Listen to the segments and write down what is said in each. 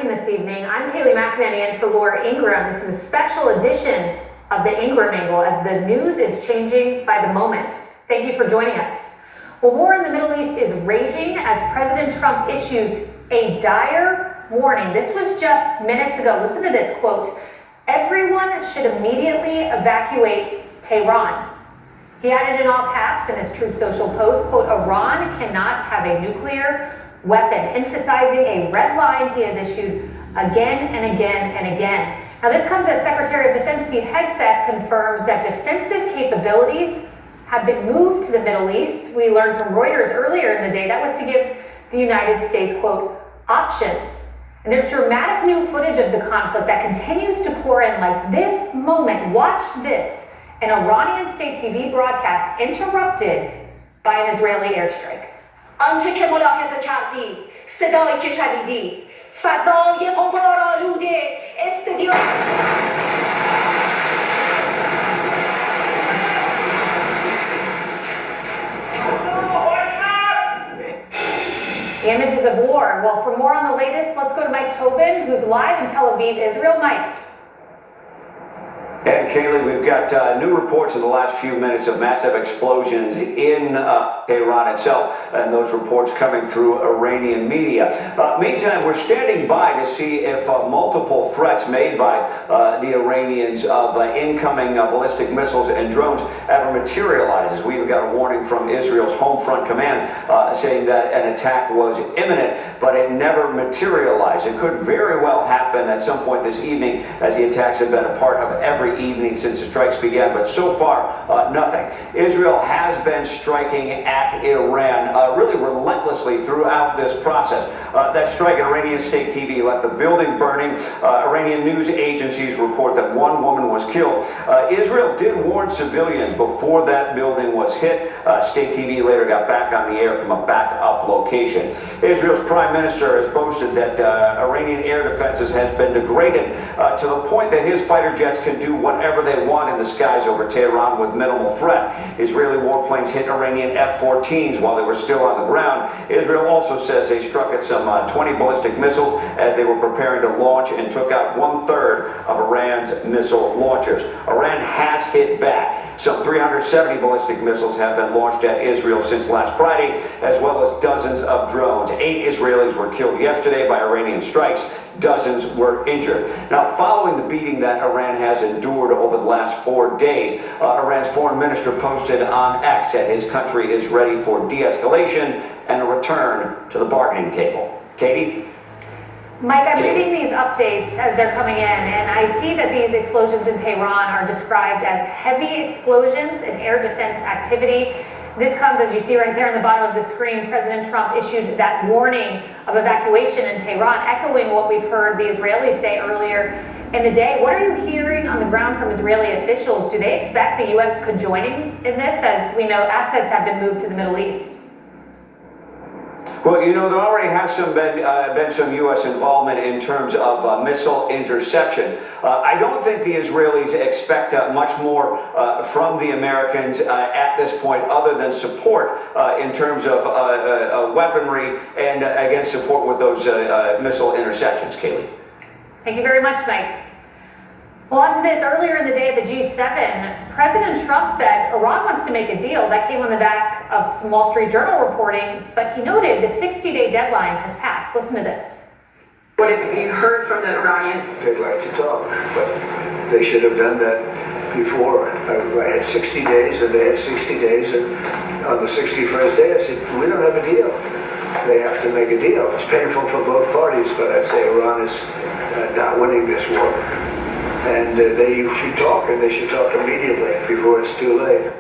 briefing this evening. I'm Kaylee McEnany in for Laura Ingram. This is a special edition of the Ingram Angle as the news is changing by the moment. Thank you for joining us. Well, war in the Middle East is raging as President Trump issues a dire warning. This was just minutes ago. Listen to this quote. Everyone should immediately evacuate Tehran. He added in all caps in his Truth Social post, quote, Iran cannot have a nuclear weapon, emphasizing a red line he has issued again and again and again. Now this comes as Secretary of Defense Pete Hegseth confirms that defensive capabilities have been moved to the Middle East. We learned from Reuters earlier in the day that was to give the United States, quote, options. And there's dramatic new footage of the conflict that continues to pour in like this moment. Watch this. An Iranian state TV broadcast interrupted by an Israeli airstrike. آنچه که ملاحظه کردی، صدایی که شنیدی، فضای غبارآلوده استودیو. The images of war. Well, for more on the latest, let's go to Mike Tobin, who's live in Tel Aviv, Israel. Mike. And Kaylee, we've got new reports in the last few minutes of massive explosions in Tehran itself, and those reports coming through Iranian media. Meantime, we're standing by to see if multiple threats made by the Iranians of incoming ballistic missiles and drones ever materializes. We even got a warning from Israel's Home Front Command saying that an attack was imminent, but it never materialized. It could very well happen at some point this evening, as the attacks have been a part of every evening since the strikes began, but so far, nothing. Israel has been striking at Iran really relentlessly throughout this process. That strike at Iranian state TV left the building burning. Iranian news agencies report that one woman was killed. Israel did warn civilians before that building was hit. State TV later got back on the air from a backup location. Israel's prime minister has boasted that Iranian air defenses has been degraded to the point that his fighter jets can do whatever they want in the skies over Tehran with minimal threat. Israeli warplanes hit Iranian F-14s while they were still on the ground. Israel also says they struck at some 20 ballistic missiles as they were preparing to launch and took out 1/3 of Iran's missile launchers. Iran has hit back. Some 370 ballistic missiles have been launched at Israel since last Friday, as well as dozens of drones. 8 Israelis were killed yesterday by Iranian strikes. Dozens were injured. Now, following the beating that Iran has endured over the last 4 days, Iran's foreign minister posted on X that his country is ready for de-escalation and a return to the bargaining table. Katie? Mike, I'm reading these updates as they're coming in, and I see that these explosions in Tehran are described as heavy explosions and air defense activity. This comes, as you see right there on the bottom of the screen, President Trump issued that warning of evacuation in Tehran, echoing what we've heard the Israelis say earlier in the day. What are you hearing on the ground from Israeli officials? Do they expect the U.S. could join in this? As we know, assets have been moved to the Middle East. Well, you know, there already has been some U.S. involvement in terms of missile interception. I don't think the Israelis expect much more from the Americans at this point other than support in terms of weaponry and, again, support with those missile interceptions, Kaylee. Thank you very much, Mike. Well, on to this. Earlier in the day at the G7, President Trump said Iran wants to make a deal. That came on the back of some Wall Street Journal reporting, but he noted the 60-day deadline has passed. Listen to this. What have you heard from the Iranians? They'd like to talk, but they should have done that before. I had 60 days, and they had 60 days, and on the 61st day, I said, we don't have a deal. They have to make a deal. It's painful for both parties, but I'd say Iran is not winning this war. And they should talk, and they should talk immediately before it's too late.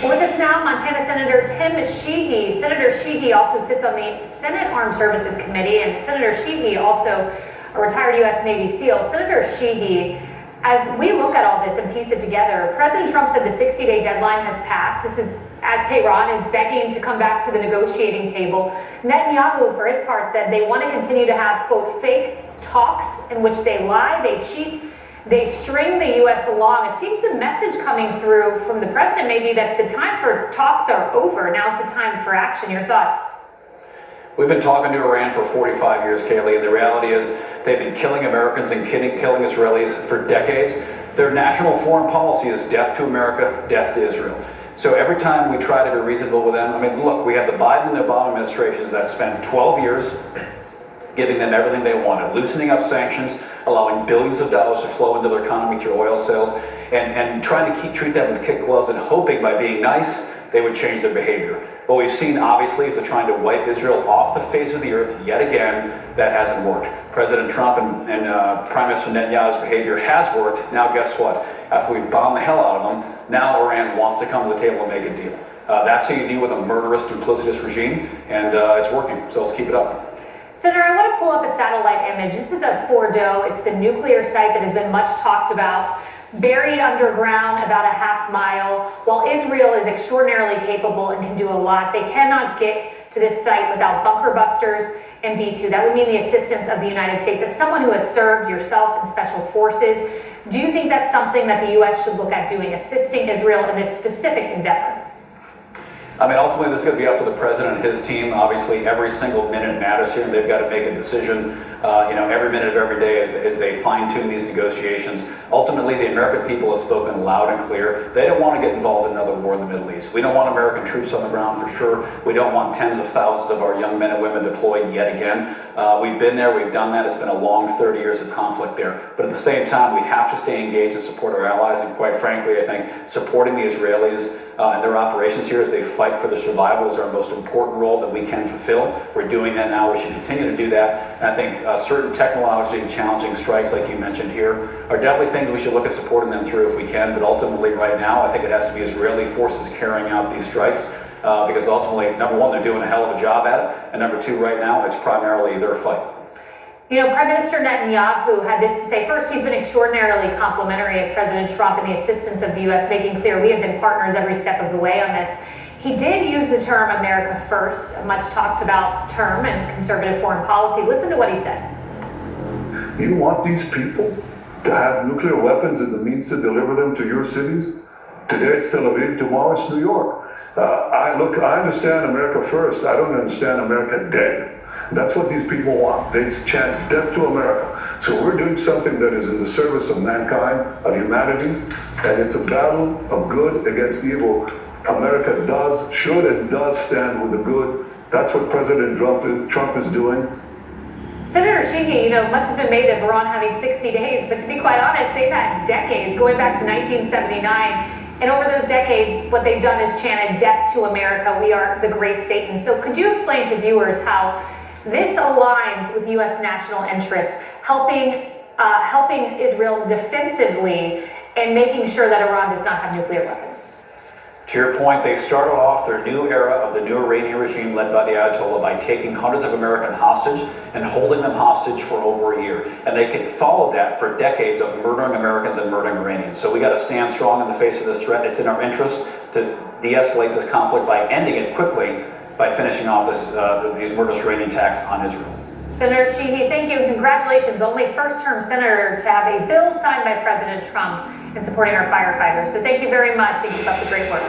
With us now, Montana Senator Tim Sheehy. Senator Sheehy also sits on the Senate Armed Services Committee, and Senator Sheehy also a retired U.S. Navy SEAL. Senator Sheehy, as we look at all this and piece it together, President Trump said the 60-day deadline has passed. This is as Tehran is begging to come back to the negotiating table. Netanyahu, for his part, said they want to continue to have, quote, fake talks in which they lie, they cheat, they string the U.S. along. It seems the message coming through from the president may be that the time for talks are over. Now's the time for action. Your thoughts? We've been talking to Iran for 45 years, Kaylee, and the reality is they've been killing Americans and killing Israelis for decades. Their national foreign policy is death to America, death to Israel. So every time we try to be reasonable with them, I mean, look, we have the Biden and the Obama administrations that spent 12 years giving them everything they wanted, loosening up sanctions, allowing billions of dollars to flow into their economy through oil sales, and trying to treat them with kid gloves and hoping by being nice, they would change their behavior. What we've seen, obviously, is they're trying to wipe Israel off the face of the earth yet again. That hasn't worked. President Trump and Prime Minister Netanyahu's behavior has worked. Now, guess what? After we've bombed the hell out of them, now Iran wants to come to the table and make a deal. That's how you deal with a murderous, duplicitous regime, and it's working, so let's keep it up. Senator, I want to pull up a satellite image. This is of Fordo. It's the nuclear site that has been much talked about, buried underground about a half mile. While Israel is extraordinarily capable and can do a lot, they cannot get to this site without bunker busters and B-2. That would mean the assistance of the United States. As someone who has served yourself in special forces, do you think that's something that the U.S. should look at doing, assisting Israel in this specific endeavor? I mean, ultimately, this is going to be up to the president and his team. Obviously, every single minute matters here, and they've got to make a decision, every minute of every day as they fine-tune these negotiations. Ultimately, the American people have spoken loud and clear. They don't want to get involved in another war in the Middle East. We don't want American troops on the ground for sure. We don't want tens of thousands of our young men and women deployed yet again. We've been there. We've done that. It's been a long 30 years of conflict there. But at the same time, we have to stay engaged and support our allies. And quite frankly, I think supporting the Israelis and their operations here as they fight for their survival is our most important role that we can fulfill. We're doing that now. We should continue to do that. And I think certain technologically challenging strikes, like you mentioned here, are definitely things we should look at supporting them through if we can. But ultimately, right now, I think it has to be Israeli forces carrying out these strikes because ultimately, number one, they're doing a hell of a job at it. And number two, right now, it's primarily their fight. You know, Prime Minister Netanyahu had this to say. First, he's been extraordinarily complimentary of President Trump and the assistance of the U.S., making clear we have been partners every step of the way on this. He did use the term America first, a much talked about term in conservative foreign policy. Listen to what he said. You want these people to have nuclear weapons and the means to deliver them to your cities? Today it's Tel Aviv, tomorrow it's New York. I understand America first. I don't understand America dead. That's what these people want. They chant death to America. So we're doing something that is in the service of mankind, of humanity, and it's a battle of good against evil. America should and does stand with the good. That's what President Trump is doing. Senator Sheehy, much has been made of Iran having 60 days, but to be quite honest, they've had decades, going back to 1979. And over those decades, what they've done is chanted death to America. We are the great Satan. So could you explain to viewers how this aligns with U.S. national interests, helping Israel defensively and making sure that Iran does not have nuclear weapons? To your point, they started off their new era of the new Iranian regime led by the Ayatollah by taking hundreds of American hostage and holding them hostage for over a year. And they followed that for decades of murdering Americans and murdering Iranians. So we got to stand strong in the face of this threat. It's in our interest to de-escalate this conflict by ending it quickly by finishing off these murderous Iranian attacks on Israel. Senator Sheehy, thank you and congratulations. Only first-term senator to have a bill signed by President Trump in supporting our firefighters. So thank you very much and keep up the great work.